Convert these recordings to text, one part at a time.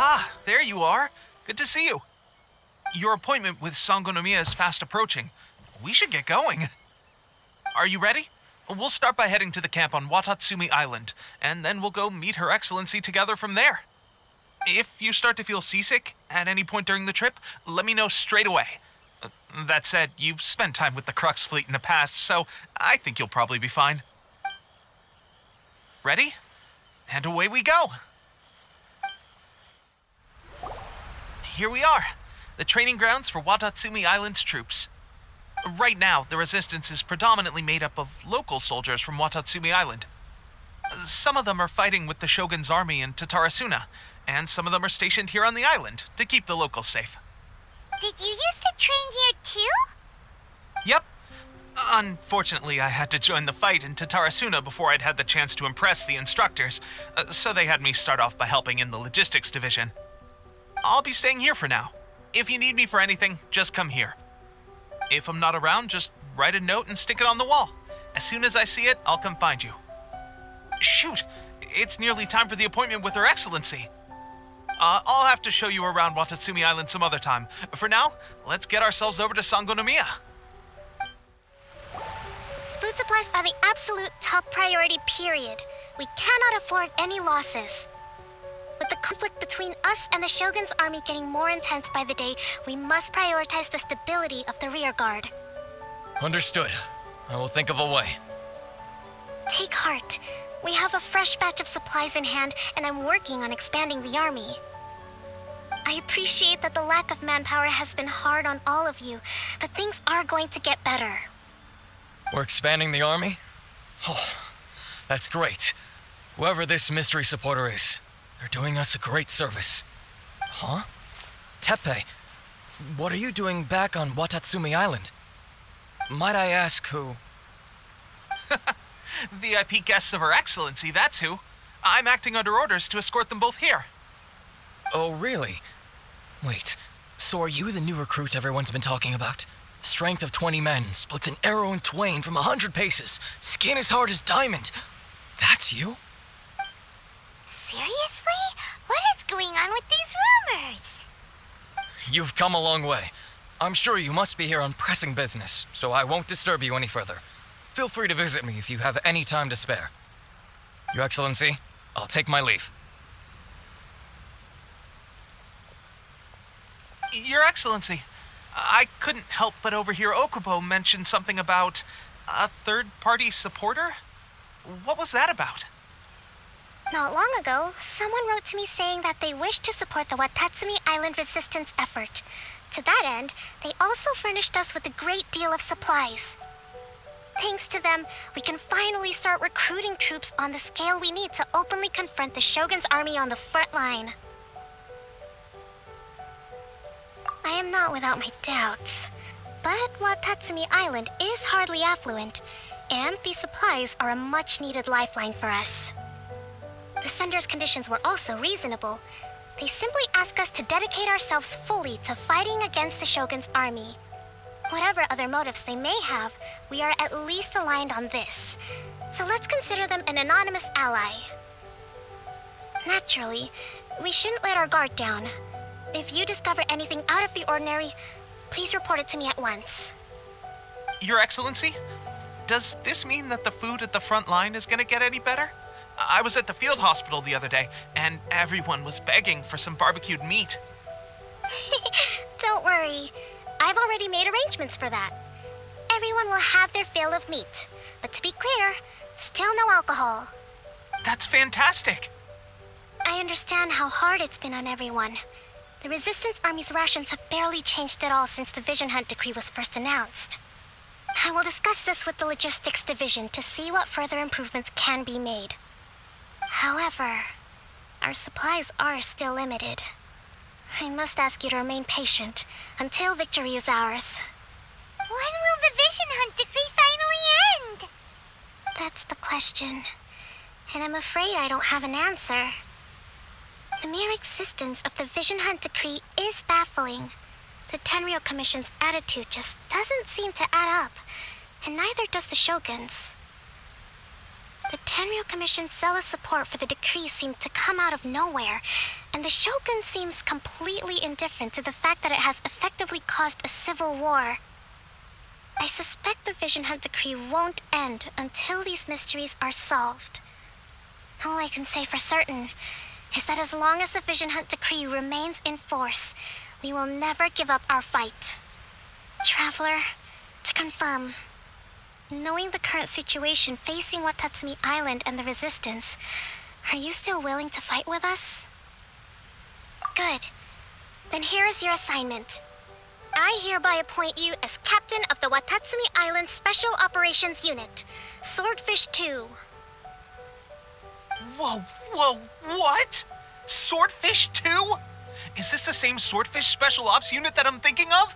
Aha, there you are. Good to see you. Your appointment with Sangonomiya is fast approaching. We should get going. Are you ready? We'll start by heading to the camp on Watatsumi Island, and then we'll go meet Her Excellency together from there. If you start to feel seasick at any point during the trip, let me know straight away. That said, you've spent time with the Crux fleet in the past, so I think you'll probably be fine. Ready? And away we go! Here we are, the training grounds for Watatsumi Island's troops. Right now, the resistance is predominantly made up of local soldiers from Watatsumi Island. Some of them are fighting with the Shogun's army in Tatarasuna, and some of them are stationed here on the island to keep the locals safe. Did you used to train here too? Yep. Unfortunately, I had to join the fight in Tatarasuna before I'd had the chance to impress the instructors, so they had me start off by helping in the logistics division. I'll be staying here for now. If you need me for anything, just come here. If I'm not around, just write a note and stick it on the wall. As soon as I see it, I'll come find you. Shoot! It's nearly time for the appointment with Her Excellency. I'll have to show you around Watatsumi Island some other time. For now, let's get ourselves over to Sangonomiya. Food supplies are the absolute top priority, period. We cannot afford any losses. With the conflict between us and the Shogun's army getting more intense by the day, we must prioritize the stability of the rear guard. Understood. I will think of a way. Take heart. We have a fresh batch of supplies in hand, and I'm working on expanding the army. I appreciate that the lack of manpower has been hard on all of you, but things are going to get better. We're expanding the army? Oh, that's great. Whoever this mystery supporter is, they're doing us a great service. Huh? Teppei, what are you doing back on Watatsumi Island? Might I ask who? VIP guests of Her Excellency, that's who. I'm acting under orders to escort them both here. Oh, really? Wait, so are you the new recruit everyone's been talking about? Strength of 20 men, splits an arrow in twain from 100 paces, skin as hard as diamond. That's you? Seriously? What is going on with these rumors? You've come a long way. I'm sure you must be here on pressing business, so I won't disturb you any further. Feel free to visit me if you have any time to spare. Your Excellency, I'll take my leave. Your Excellency, I couldn't help but overhear Okubo mention something about a third-party supporter? What was that about? Not long ago, someone wrote to me saying that they wish to support the Watatsumi Island resistance effort. To that end, they also furnished us with a great deal of supplies. Thanks to them, we can finally start recruiting troops on the scale we need to openly confront the Shogun's army on the front line. I am not without my doubts, but Watatsumi Island is hardly affluent, and these supplies are a much-needed lifeline for us. The sender's conditions were also reasonable. They simply ask us to dedicate ourselves fully to fighting against the Shogun's army. Whatever other motives they may have, we are at least aligned on this. So let's consider them an anonymous ally. Naturally, we shouldn't let our guard down. If you discover anything out of the ordinary, please report it to me at once. Your Excellency, does this mean that the food at the front line is gonna get any better? I was at the field hospital the other day, and everyone was begging for some barbecued meat. Don't worry. I've already made arrangements for that. Everyone will have their fill of meat. But to be clear, still no alcohol. That's fantastic. I understand how hard it's been on everyone. The Resistance Army's rations have barely changed at all since the Vision Hunt decree was first announced. I will discuss this with the Logistics Division to see what further improvements can be made. However, our supplies are still limited. I must ask you to remain patient until victory is ours. When will the Vision Hunt decree finally end? That's the question, and I'm afraid I don't have an answer. The mere existence of the Vision Hunt decree is baffling. The Tenryou Commission's attitude just doesn't seem to add up, and neither does the Shogun's. The Tenryo commissioned zealous support for the decree seemed to come out of nowhere, and the Shogun seems completely indifferent to the fact that it has effectively caused a civil war. I suspect the Vision Hunt decree won't end until these mysteries are solved. All I can say for certain is that as long as the Vision Hunt decree remains in force, we will never give up our fight. Traveler, to confirm, knowing the current situation facing Watatsumi Island and the Resistance, are you still willing to fight with us? Good. Then here is your assignment. I hereby appoint you as captain of the Watatsumi Island Special Operations Unit, Swordfish 2. Whoa, what? Swordfish 2? Is this the same Swordfish Special Ops unit that I'm thinking of?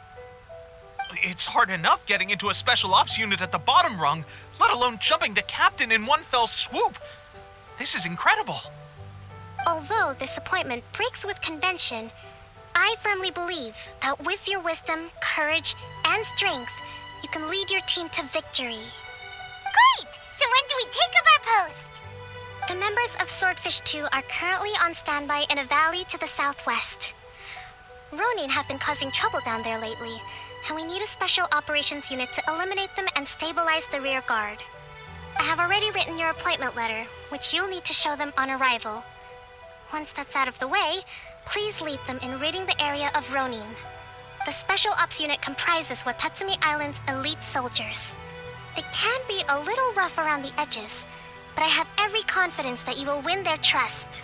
It's hard enough getting into a Special Ops unit at the bottom rung, let alone jumping to captain in one fell swoop. This is incredible. Although this appointment breaks with convention, I firmly believe that with your wisdom, courage, and strength, you can lead your team to victory. Great! So when do we take up our post? The members of Swordfish 2 are currently on standby in a valley to the southwest. Ronin have been causing trouble down there lately, and we need a special operations unit to eliminate them and stabilize the rear guard. I have already written your appointment letter, which you'll need to show them on arrival. Once that's out of the way, please lead them in ridding the area of Ronin. The Special Ops unit comprises Watatsumi Island's elite soldiers. They can be a little rough around the edges, but I have every confidence that you will win their trust.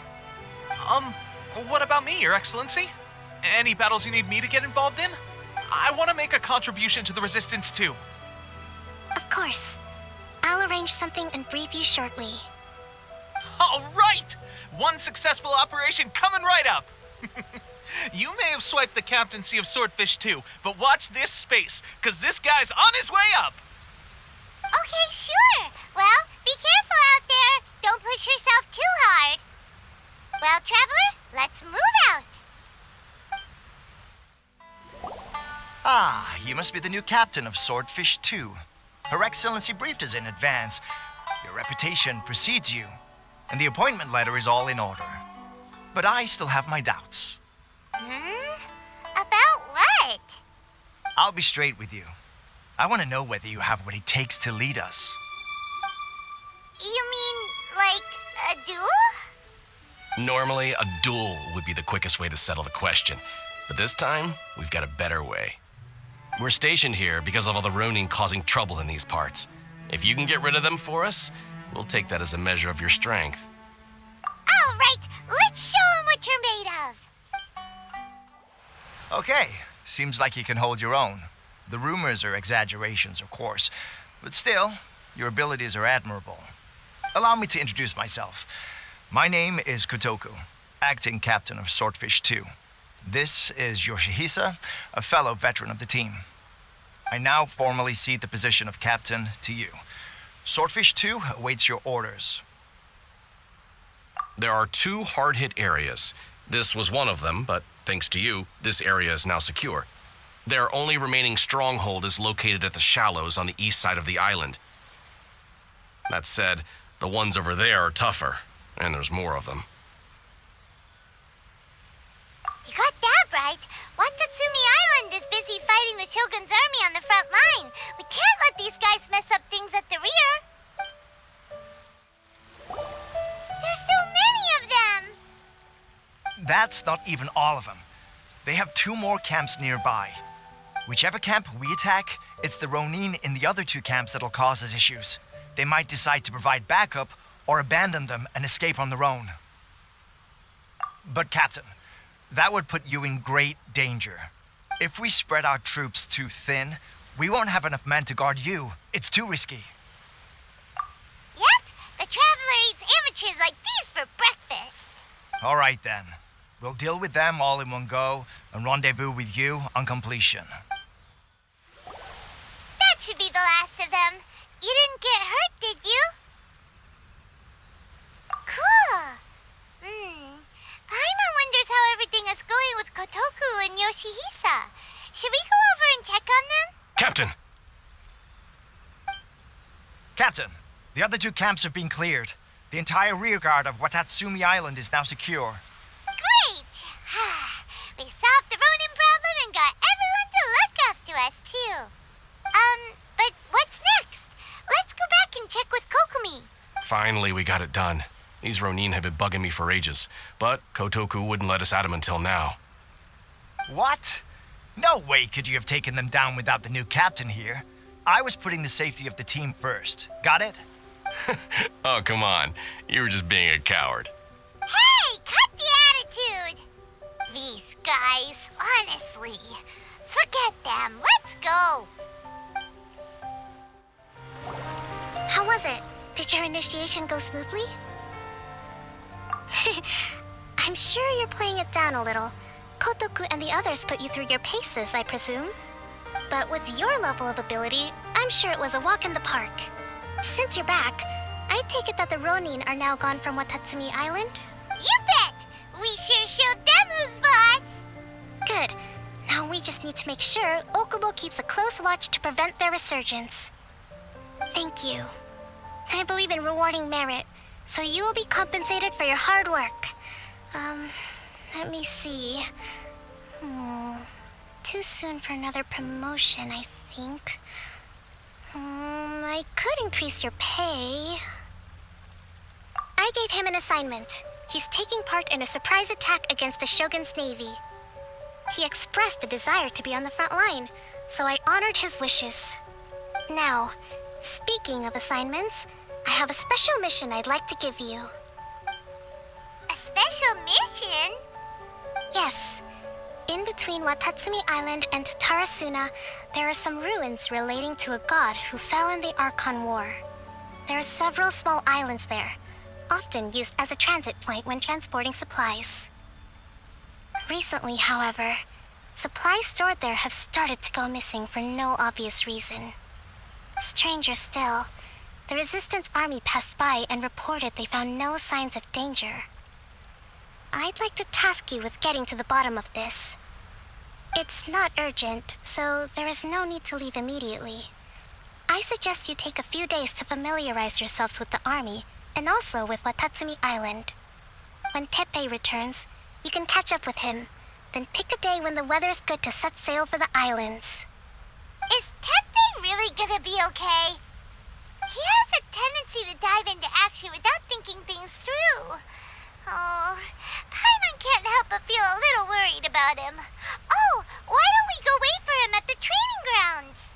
What about me, Your Excellency? Any battles you need me to get involved in? I want to make a contribution to the Resistance too. Of course. I'll arrange something and brief you shortly. All right! One successful operation coming right up! You may have swiped the captaincy of Swordfish 2, but watch this space, because this guy's on his way up! Okay, sure. Well, be careful out there. Don't push yourself too hard. Well, Traveler, let's move out. Ah, you must be the new captain of Swordfish 2. Her Excellency briefed us in advance. Your reputation precedes you, and the appointment letter is all in order. But I still have my doubts. About what? I'll be straight with you. I want to know whether you have what it takes to lead us. You mean, like, a duel? Normally, a duel would be the quickest way to settle the question, but this time, we've got a better way. We're stationed here because of all the Ronin causing trouble in these parts. If you can get rid of them for us, we'll take that as a measure of your strength. All right, let's show 'em what you're made of. Okay, seems like you can hold your own. The rumors are exaggerations, of course, but still, your abilities are admirable. Allow me to introduce myself. My name is Kotoku, acting captain of Swordfish 2. This is Yoshihisa, a fellow veteran of the team. I now formally cede the position of captain to you. Swordfish 2 awaits your orders. There are 2 hard-hit areas. This was one of them, but thanks to you, this area is now secure. Their only remaining stronghold is located at the shallows on the east side of the island. That said, the ones over there are tougher, and there's more of them. You got that right. Watatsumi Island is busy fighting the Shogun's army on the front line. We can't let these guys mess up things at the rear. There's so many of them. That's not even all of them. They have 2 more camps nearby. Whichever camp we attack, it's the Ronin in the other 2 camps that'll cause us issues. They might decide to provide backup or abandon them and escape on their own. But Captain, that would put you in great danger. If we spread our troops too thin, we won't have enough men to guard you. It's too risky. Yep, the Traveler eats amateurs like these for breakfast. All right then. We'll deal with them all in one go and rendezvous with you on completion. That should be the last of them. You didn't get hurt, did you? Cool. Paimon wonders how everything is going with Kotoku and Yoshihisa. Should we go over and check on them? Captain! Captain, the other 2 camps have been cleared. The entire rearguard of Watatsumi Island is now secure. Great! We solved the Ronin problem and got everyone to look after us, too. But what's next? Let's go back and check with Kokumi. Finally, we got it done. These Ronin have been bugging me for ages, but Kotoku wouldn't let us at them until now. What? No way could you have taken them down without the new captain here. I was putting the safety of the team first. Got it? Oh, come on. You were just being a coward. Hey, cut the attitude! These guys, honestly. Forget them. Let's go. How was it? Did your initiation go smoothly? I'm sure you're playing it down a little. Kotoku and the others put you through your paces, I presume. But with your level of ability, I'm sure it was a walk in the park. Since you're back, I take it that the Ronin are now gone from Watatsumi Island? You bet! We sure showed them who's boss! Good. Now we just need to make sure Okubo keeps a close watch to prevent their resurgence. Thank you. I believe in rewarding merit, so you will be compensated for your hard work. Let me see. Too soon for another promotion, I think. I could increase your pay. I gave him an assignment. He's taking part in a surprise attack against the Shogun's navy. He expressed a desire to be on the front line, so I honored his wishes. Now, speaking of assignments, I have a special mission I'd like to give you. A special mission? Yes. In between Watatsumi Island and Tarasuna, there are some ruins relating to a god who fell in the Archon War. There are several small islands there, often used as a transit point when transporting supplies. Recently, however, supplies stored there have started to go missing for no obvious reason. Stranger still, the Resistance Army passed by and reported they found no signs of danger. I'd like to task you with getting to the bottom of this. It's not urgent, so there is no need to leave immediately. I suggest you take a few days to familiarize yourselves with the army, and also with Watatsumi Island. When Teppei returns, you can catch up with him, then pick a day when the weather's good to set sail for the islands. Is Teppei really gonna be okay? He has a tendency to dive into action without thinking things through. Oh, Paimon can't help but feel a little worried about him. Oh, why don't we go wait for him at the training grounds?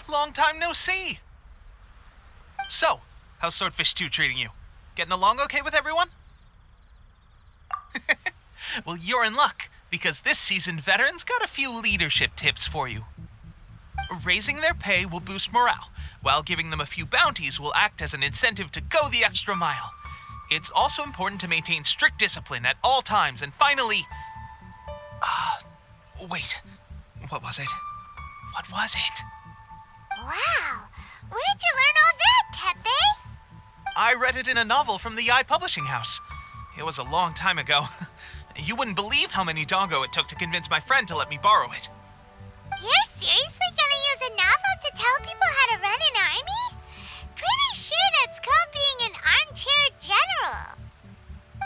Long time no see! So, how's Swordfish 2 treating you? Getting along okay with everyone? Well, you're in luck, because this seasoned veteran's got a few leadership tips for you. Raising their pay will boost morale, while giving them a few bounties will act as an incentive to go the extra mile. It's also important to maintain strict discipline at all times, and finally... wait. What was it? What was it? Wow, where'd you learn all that, Teppei? I read it in a novel from the Yae Publishing House. It was a long time ago. You wouldn't believe how many dongo it took to convince my friend to let me borrow it. You're seriously gonna use a novel to tell people how to run an army? Pretty sure that's called being an armchair general.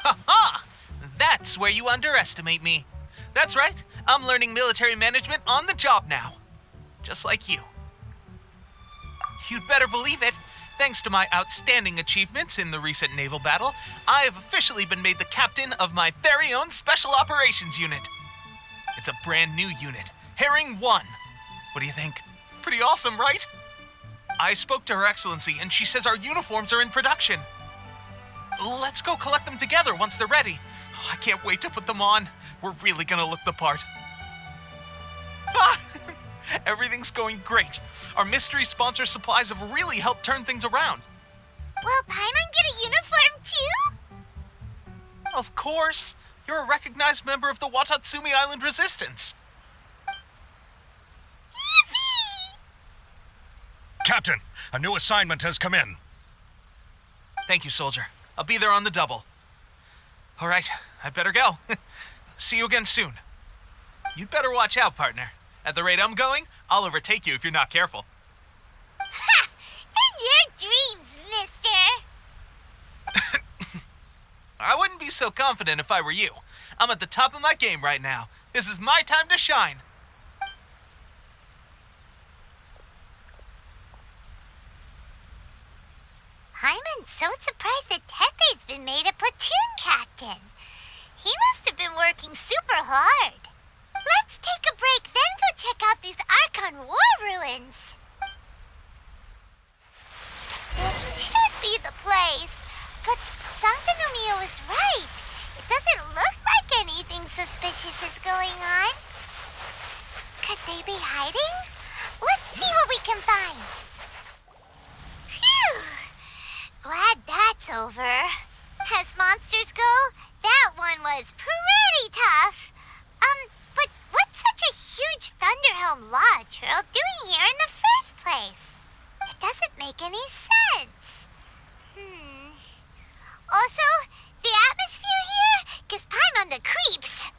Ha ha! That's where you underestimate me. That's right, I'm learning military management on the job now. Just like you. You'd better believe it. Thanks to my outstanding achievements in the recent naval battle, I have officially been made the captain of my very own Special Operations Unit. It's a brand new unit, Herring 1. What do you think? Pretty awesome, right? I spoke to Her Excellency, and she says our uniforms are in production. Let's go collect them together once they're ready. I can't wait to put them on. We're really gonna look the part. Ah! Everything's going great. Our mystery sponsor supplies have really helped turn things around. Will Paimon get a uniform too? Of course. You're a recognized member of the Watatsumi Island Resistance. Yippee! Captain, a new assignment has come in. Thank you, soldier. I'll be there on the double. All right, I'd better go. See you again soon. You'd better watch out, partner. At the rate I'm going, I'll overtake you if you're not careful. Ha! In your dreams, mister! I wouldn't be so confident if I were you. I'm at the top of my game right now. This is my time to shine. I'm so surprised that Tepe's been made a platoon captain. He must have been working super hard. Let's take a break, then go check out these Archon war ruins. This should be the place, but Sangonomiya was right. It doesn't look like anything suspicious is going on. Could they be hiding? Let's see what we can find. Phew! Glad that's over. As monsters go, that one was pretty tough. But what's such a huge Thunderhelm Lodge Earl doing here in the first place? It doesn't make any sense. Also, the atmosphere here gives Paimon the creeps.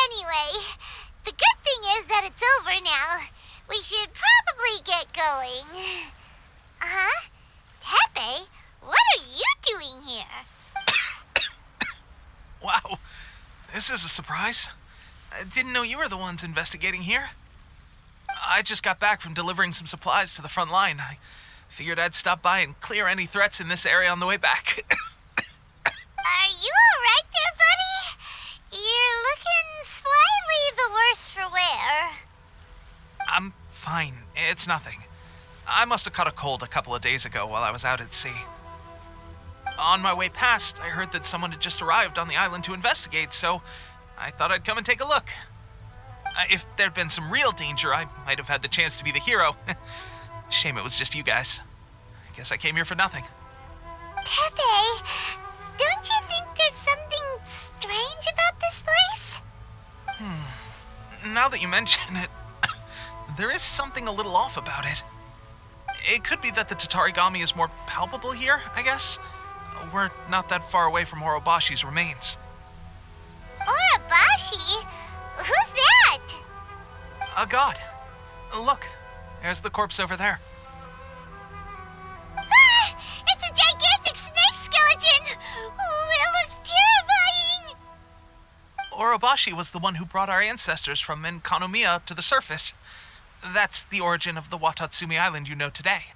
Anyway, the good thing is that it's over now. We should probably get going. Tepe, what are you doing here? Wow, this is a surprise. I didn't know you were the ones investigating here. I just got back from delivering some supplies to the front line. I figured I'd stop by and clear any threats in this area on the way back. Are you alright there, buddy? You're looking slightly the worse for wear. I'm fine. It's nothing. I must have caught a cold a couple of days ago while I was out at sea. On my way past, I heard that someone had just arrived on the island to investigate, so I thought I'd come and take a look. If there'd been some real danger, I might have had the chance to be the hero. Shame it was just you guys. I guess I came here for nothing. Tepe, don't you think there's something strange about this place? Now that you mention it, there is something a little off about it. It could be that the Tatarigami is more palpable here, I guess. We're not that far away from Orobashi's remains. Orobashi? Who's that? A god. Look, there's the corpse over there. Ah! It's a gigantic snake skeleton! Oh, it looks terrifying! Orobashi was the one who brought our ancestors from Enkanomiya up to the surface. That's the origin of the Watatsumi Island you know today.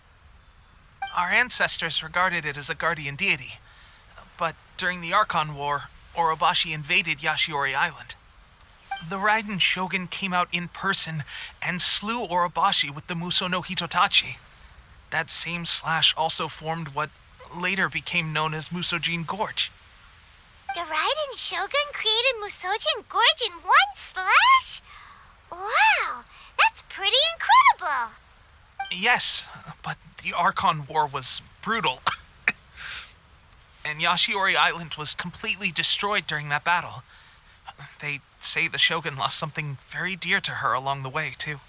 Our ancestors regarded it as a guardian deity, but during the Archon War, Orobashi invaded Yashiori Island. The Raiden Shogun came out in person and slew Orobashi with the Muso no Hitotachi. That same slash also formed what later became known as Musojin Gorge. The Raiden Shogun created Musojin Gorge in one slash? Wow, that's pretty incredible! Yes, but the Archon War was brutal. And Yashiori Island was completely destroyed during that battle. They say the Shogun lost something very dear to her along the way, too.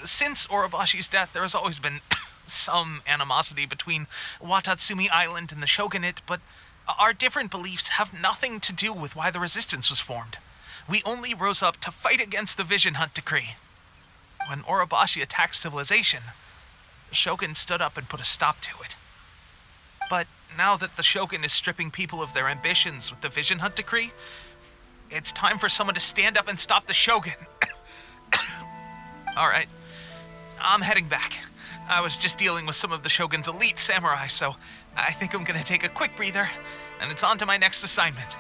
Since Orobashi's death, there has always been some animosity between Watatsumi Island and the Shogunate, but our different beliefs have nothing to do with why the resistance was formed. We only rose up to fight against the Vision Hunt Decree. When Orobashi attacked civilization, the Shogun stood up and put a stop to it. But now that the Shogun is stripping people of their ambitions with the Vision Hunt Decree, it's time for someone to stand up and stop the Shogun. Alright, I'm heading back. I was just dealing with some of the Shogun's elite samurai, so I think I'm gonna take a quick breather, and it's on to my next assignment.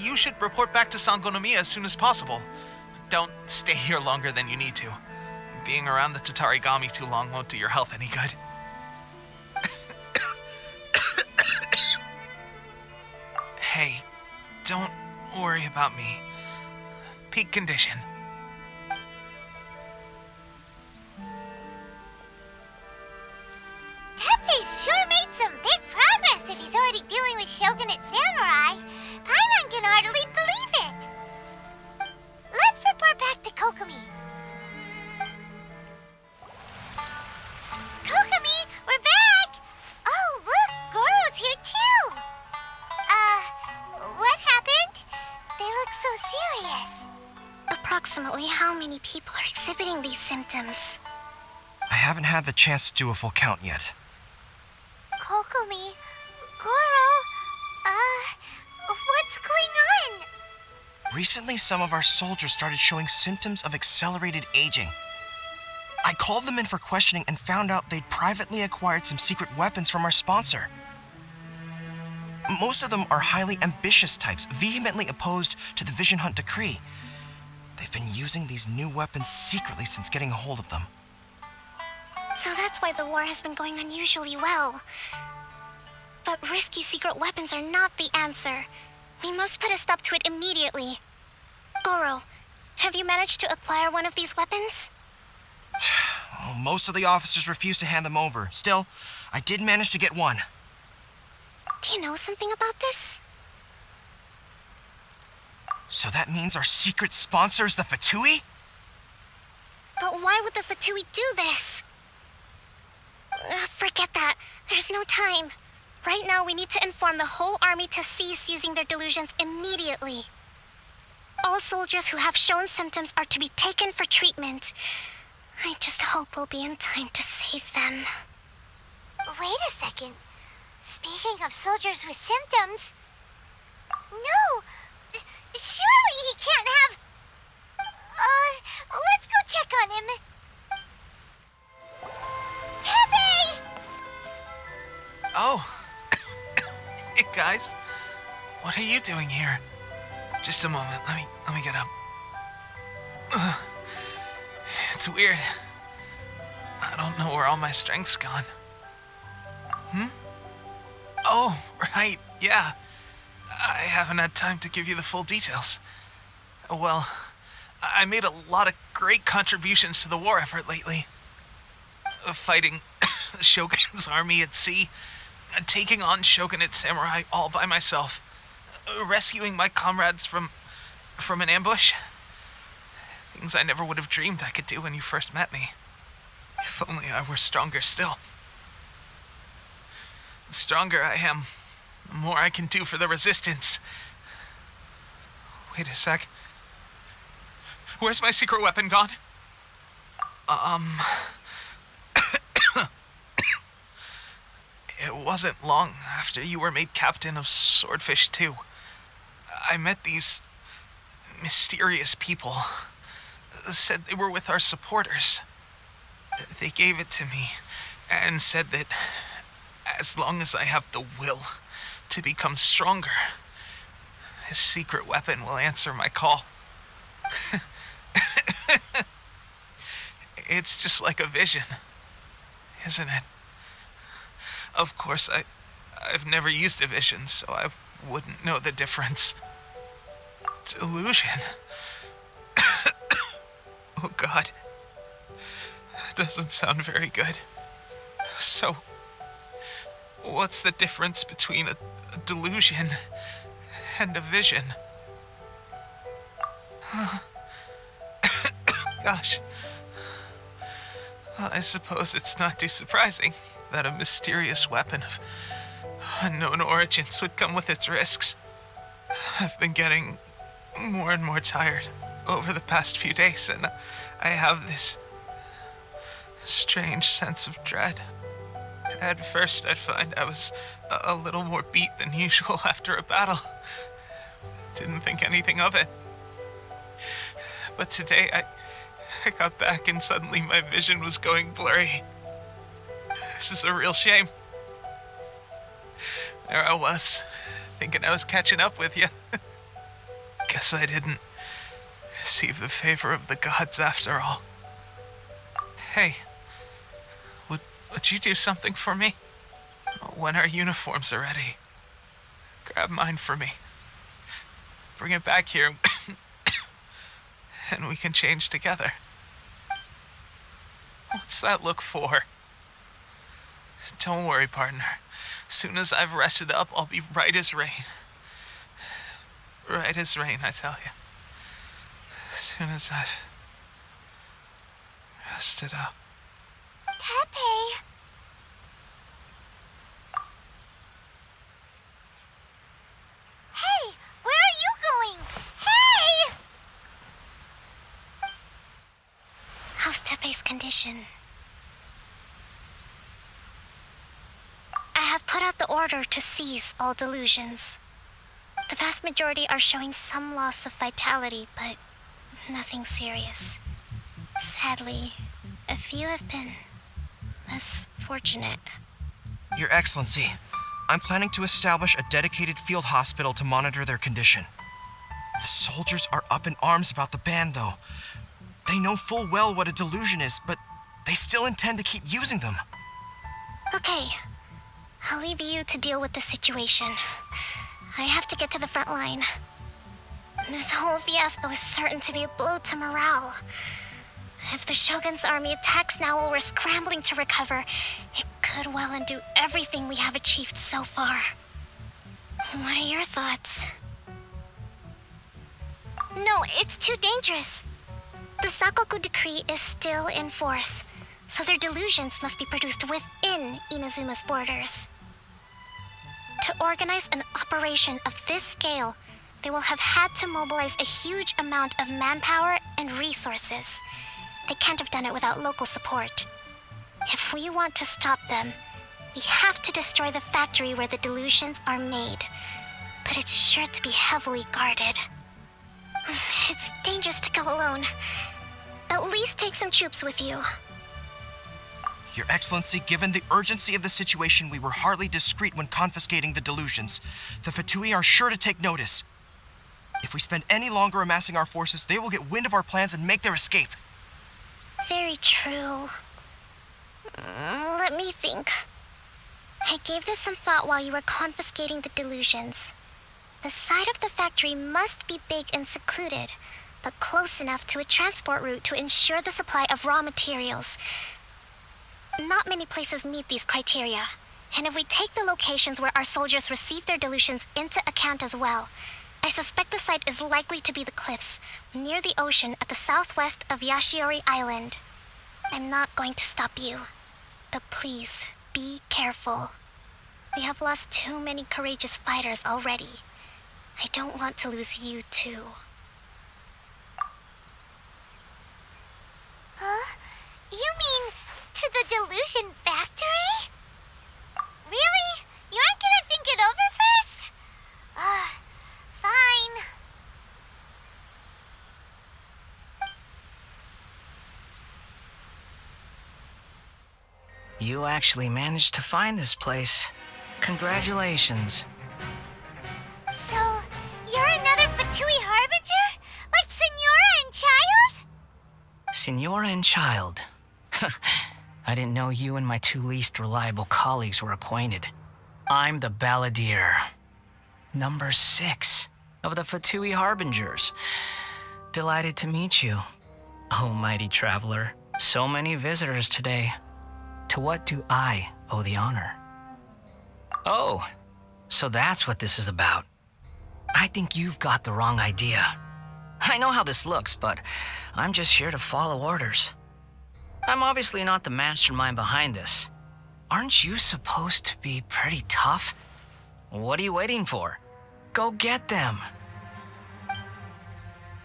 You should report back to Sangonomiya as soon as possible. Don't stay here longer than you need to. Being around the Tatarigami too long won't do your health any good. Hey, don't worry about me. Peak condition. Tepe's sure made some big progress if he's already dealing with Shogunate samurai. Paimon can hardly believe it. Let's report back to Kokomi. Kokomi, we're back! Oh, look, Goro's here too! What happened? They approximately how many people are exhibiting these symptoms? I haven't had the chance to do a full count yet. Kokomi, Goro, what's going on? Recently, some of our soldiers started showing symptoms of accelerated aging. I called them in for questioning and found out they'd privately acquired some secret weapons from our sponsor. Most of them are highly ambitious types, vehemently opposed to the Vision Hunt decree. They've been using these new weapons secretly since getting a hold of them. So that's why the war has been going unusually well. But risky secret weapons are not the answer. We must put a stop to it immediately. Goro, have you managed to acquire one of these weapons? Well, most of the officers refuse to hand them over. Still, I did manage to get one. Do you know something about this? So that means our secret sponsor is the Fatui? But why would the Fatui do this? Forget that. There's no time. Right now, we need to inform the whole army to cease using their delusions immediately. All soldiers who have shown symptoms are to be taken for treatment. I just hope we'll be in time to save them. Wait a second. Speaking of soldiers with symptoms... No! Surely he can't have... let's go check on him. Teppei! Oh. Hey, guys. What are you doing here? Just a moment. Let me get up. Ugh. It's weird. I don't know where all my strength's gone. Oh, right. Yeah. I haven't had time to give you the full details. Well, I made a lot of great contributions to the war effort lately. Fighting the Shogun's army at sea, taking on Shogunate samurai all by myself, rescuing my comrades from an ambush. Things I never would have dreamed I could do when you first met me. If only I were stronger still. The stronger I am, the more I can do for the Resistance. Wait a sec. Where's my secret weapon gone? It wasn't long after you were made captain of Swordfish 2. I met these mysterious people. Said they were with our supporters. They gave it to me and said that as long as I have the will to become stronger, his secret weapon will answer my call. It's just like a vision, isn't it? Of course, I've never used a vision, so I wouldn't know the difference. Delusion? Oh God. Doesn't sound very good. So, what's the difference between a delusion and a vision? Gosh. Well, I suppose it's not too surprising that a mysterious weapon of unknown origins would come with its risks. I've been getting more and more tired over the past few days, and I have this strange sense of dread. At first, I'd find I was a little more beat than usual after a battle. Didn't think anything of it. But today, I got back and suddenly my vision was going blurry. This is a real shame. There I was, thinking I was catching up with you. Guess I didn't receive the favor of the gods after all. Hey, would you do something for me? When our uniforms are ready, grab mine for me. Bring it back here, and we can change together. What's that look for? Don't worry, partner. As soon as I've rested up, I'll be right as rain. Right as rain, I tell you. As soon as I've rested up. Teppei! Hey, where are you going? Hey! condition. I have put out the order to seize all delusions. The vast majority are showing some loss of vitality, but nothing serious. Sadly, a few have been less fortunate. Your Excellency, I'm planning to establish a dedicated field hospital to monitor their condition. The soldiers are up in arms about the ban, though. They know full well what a delusion is, but they still intend to keep using them. Okay, I'll leave you to deal with the situation. I have to get to the front line. This whole fiasco is certain to be a blow to morale. If the Shogun's army attacks now while we're scrambling to recover, it could well undo everything we have achieved so far. What are your thoughts? No, it's too dangerous. The Sakoku decree is still in force, so their delusions must be produced within Inazuma's borders. To organize an operation of this scale, they will have had to mobilize a huge amount of manpower and resources. They can't have done it without local support. If we want to stop them, we have to destroy the factory where the delusions are made. But it's sure to be heavily guarded. It's dangerous to go alone. At least take some troops with you. Your Excellency, given the urgency of the situation, we were hardly discreet when confiscating the delusions. The Fatui are sure to take notice. If we spend any longer amassing our forces, they will get wind of our plans and make their escape. Very true. Let me think. I gave this some thought while you were confiscating the delusions. The side of the factory must be big and secluded, but close enough to a transport route to ensure the supply of raw materials. Not many places meet these criteria, and if we take the locations where our soldiers receive their delusions into account as well, I suspect the site is likely to be the cliffs near the ocean at the southwest of Yashiori Island. I'm not going to stop you, but please be careful. We have lost too many courageous fighters already. I don't want to lose you too. Huh? You mean to the delusion factory? Really? You aren't gonna think it over first? Fine. You actually managed to find this place. Congratulations. So, you're another Fatui Harbinger? Like Senora and Child? Senora and Child. I didn't know you and my two least reliable colleagues were acquainted. I'm the Balladeer. Number 6 of the Fatui Harbingers. Delighted to meet you. Oh, mighty traveler. So many visitors today. To what do I owe the honor? Oh, so that's what this is about. I think you've got the wrong idea. I know how this looks, but I'm just here to follow orders. I'm obviously not the mastermind behind this. Aren't you supposed to be pretty tough? What are you waiting for? Go get them.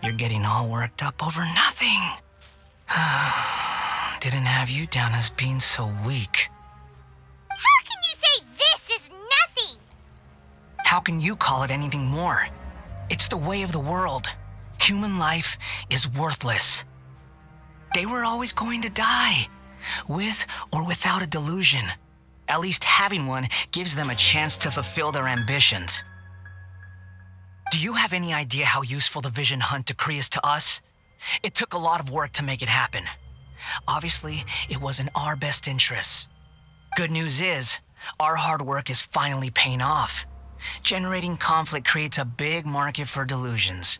You're getting all worked up over nothing. Didn't have you down as being so weak. How can you say this is nothing? How can you call it anything more? It's the way of the world. Human life is worthless. They were always going to die, with or without a delusion. At least having one gives them a chance to fulfill their ambitions. Do you have any idea how useful the Vision Hunt decree is to us? It took a lot of work to make it happen. Obviously, it was in our best interests. Good news is, our hard work is finally paying off. Generating conflict creates a big market for delusions.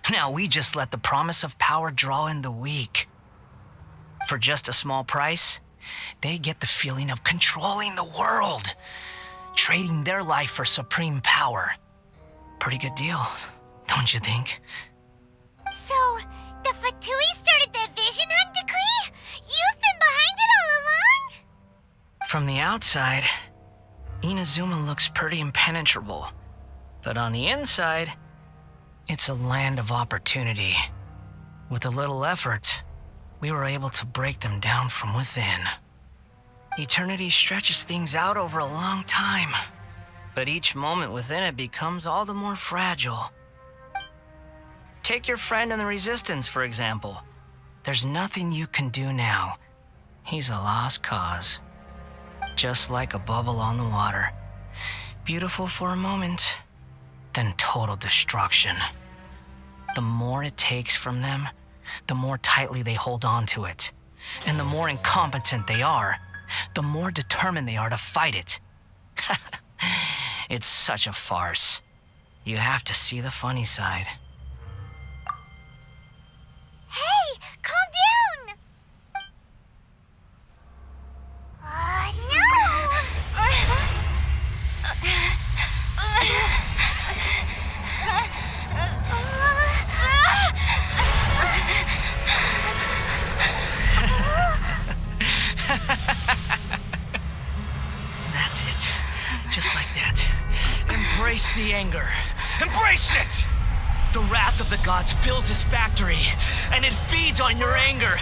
Now we just let the promise of power draw in the weak. For just a small price, they get the feeling of controlling the world, trading their life for supreme power. Pretty good deal, don't you think? So, the Fatui started the Vision Hunt decree? You've been behind it all along? From the outside, Inazuma looks pretty impenetrable. But on the inside, it's a land of opportunity. With a little effort, we were able to break them down from within. Eternity stretches things out over a long time, but each moment within it becomes all the more fragile. Take your friend in the Resistance, for example. There's nothing you can do now. He's a lost cause. Just like a bubble on the water. Beautiful for a moment, then total destruction. The more it takes from them, the more tightly they hold on to it. And the more incompetent they are, the more determined they are to fight it. It's such a farce. You have to see the funny side. Hey, calm down! That's it. Just like that. Embrace the anger. Embrace it! The wrath of the gods fills this factory, and it feeds on your anger.